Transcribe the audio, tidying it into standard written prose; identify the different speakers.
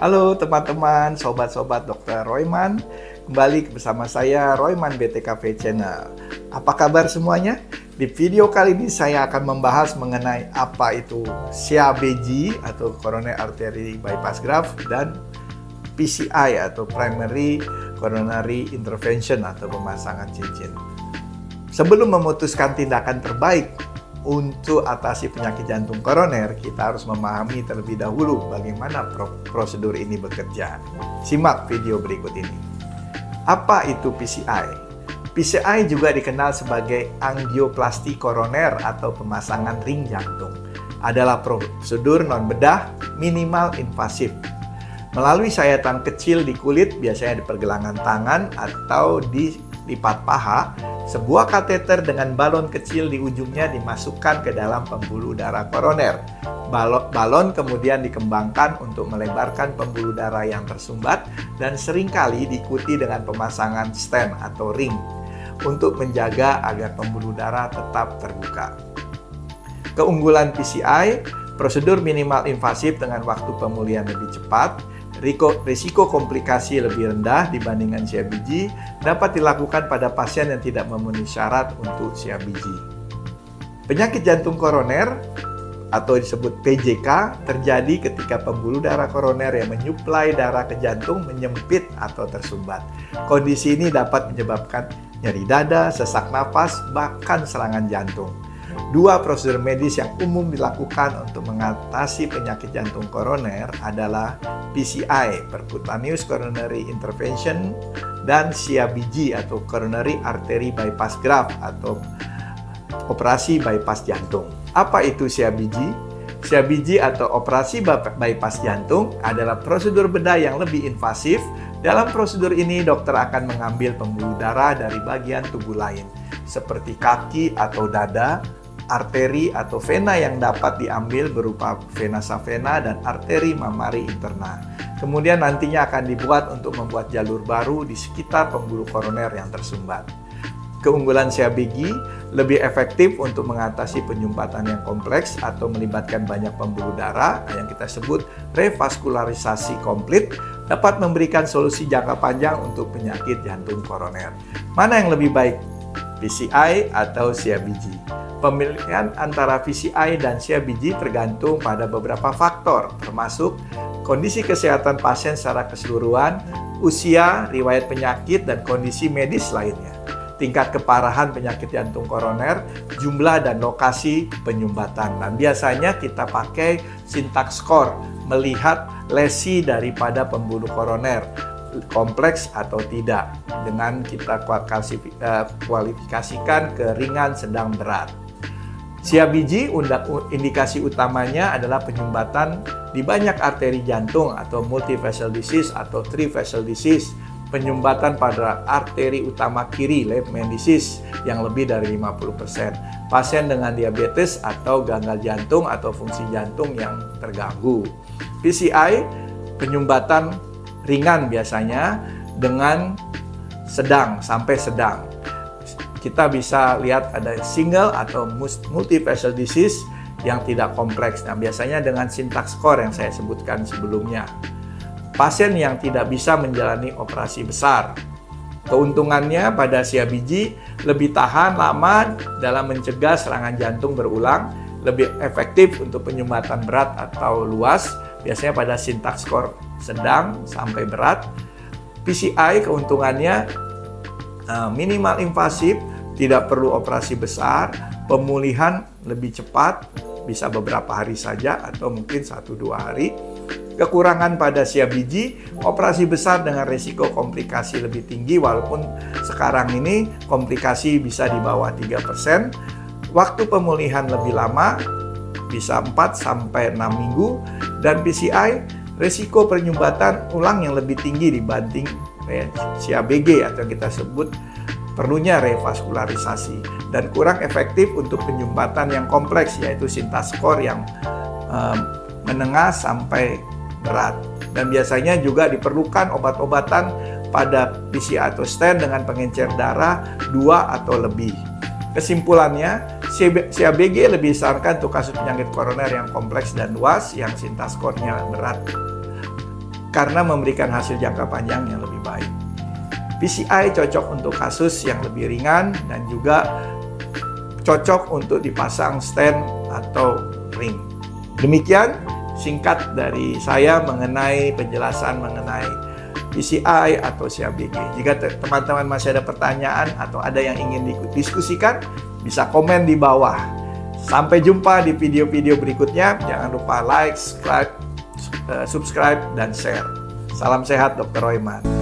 Speaker 1: Halo teman-teman, sobat-sobat Dr. Royman. Kembali bersama saya, Royman BTKV Channel. Apa kabar semuanya? Di video kali ini saya akan membahas mengenai apa itu CABG atau Coronary Artery Bypass Graft dan PCI atau Primary Coronary Intervention atau pemasangan cincin. Sebelum memutuskan tindakan terbaik untuk atasi penyakit jantung koroner, kita harus memahami terlebih dahulu bagaimana prosedur ini bekerja. Simak video berikut ini. Apa itu PCI? PCI juga dikenal sebagai angioplasti koroner atau pemasangan ring jantung. Adalah prosedur non-bedah minimal invasif. Melalui sayatan kecil di kulit, biasanya di pergelangan tangan atau di lipat paha, sebuah kateter dengan balon kecil di ujungnya dimasukkan ke dalam pembuluh darah koroner. Balon kemudian dikembangkan untuk melebarkan pembuluh darah yang tersumbat dan seringkali diikuti dengan pemasangan stent atau ring untuk menjaga agar pembuluh darah tetap terbuka. Keunggulan PCI, prosedur minimal invasif dengan waktu pemulihan lebih cepat, risiko komplikasi lebih rendah dibandingkan CABG, dapat dilakukan pada pasien yang tidak memenuhi syarat untuk CABG. Penyakit jantung koroner atau disebut PJK terjadi ketika pembuluh darah koroner yang menyuplai darah ke jantung menyempit atau tersumbat. Kondisi ini dapat menyebabkan nyeri dada, sesak napas, bahkan serangan jantung. Dua prosedur medis yang umum dilakukan untuk mengatasi penyakit jantung koroner adalah PCI, Percutaneous Coronary Intervention, dan CABG atau Coronary Artery Bypass Graft atau operasi bypass jantung. Apa itu CABG? CABG atau operasi bypass jantung adalah prosedur bedah yang lebih invasif. Dalam prosedur ini, dokter akan mengambil pembuluh darah dari bagian tubuh lain, seperti kaki atau dada, arteri atau vena yang dapat diambil berupa vena savena dan arteri mamari interna. Kemudian nantinya akan dibuat untuk membuat jalur baru di sekitar pembuluh koroner yang tersumbat. Keunggulan CABG lebih efektif untuk mengatasi penyumbatan yang kompleks atau melibatkan banyak pembuluh darah yang kita sebut revaskularisasi komplit, dapat memberikan solusi jangka panjang untuk penyakit jantung koroner. Mana yang lebih baik, PCI atau CABG? Pemilihan antara PCI dan CABG tergantung pada beberapa faktor, termasuk kondisi kesehatan pasien secara keseluruhan, usia, riwayat penyakit, dan kondisi medis lainnya, tingkat keparahan penyakit jantung koroner, jumlah dan lokasi penyumbatan. Dan biasanya kita pakai syntax score, melihat lesi daripada pembuluh koroner, kompleks atau tidak, dengan kita kualifikasikan ke ringan, sedang, berat. CABG indikasi utamanya adalah penyumbatan di banyak arteri jantung atau multivessel disease atau trivessel disease, penyumbatan pada arteri utama kiri left main disease yang lebih dari 50%, pasien dengan diabetes atau gagal jantung atau fungsi jantung yang terganggu. PCI penyumbatan ringan biasanya dengan sedang sampai sedang. Kita bisa lihat ada single atau multivessel disease yang tidak kompleks. Nah, biasanya dengan syntax score yang saya sebutkan sebelumnya. Pasien yang tidak bisa menjalani operasi besar. Keuntungannya pada CABG lebih tahan lama dalam mencegah serangan jantung berulang, lebih efektif untuk penyumbatan berat atau luas, biasanya pada syntax score sedang sampai berat. PCI keuntungannya minimal invasif, tidak perlu operasi besar, pemulihan lebih cepat, bisa beberapa hari saja atau mungkin 1-2 hari. Kekurangan pada CABG, operasi besar dengan risiko komplikasi lebih tinggi, walaupun sekarang ini komplikasi bisa di bawah 3%. Waktu pemulihan lebih lama, bisa 4-6 minggu, dan PCI, risiko penyumbatan ulang yang lebih tinggi dibanding CABG atau kita sebut perlunya revaskularisasi, dan kurang efektif untuk penyumbatan yang kompleks, yaitu syntax score yang menengah sampai berat. Dan biasanya juga diperlukan obat-obatan pada PCI atau stent dengan pengencer darah 2 atau lebih. Kesimpulannya, CABG lebih disarankan untuk kasus penyakit koroner yang kompleks dan luas yang sinta skornya berat karena memberikan hasil jangka panjang yang lebih baik. PCI cocok untuk kasus yang lebih ringan dan juga cocok untuk dipasang stent atau ring. Demikian singkat dari saya mengenai penjelasan mengenai PCI atau CABG. Jika teman-teman masih ada pertanyaan atau ada yang ingin didiskusikan, bisa komen di bawah. Sampai jumpa di video-video berikutnya. Jangan lupa like, subscribe, dan share. Salam sehat, Dr. Royman.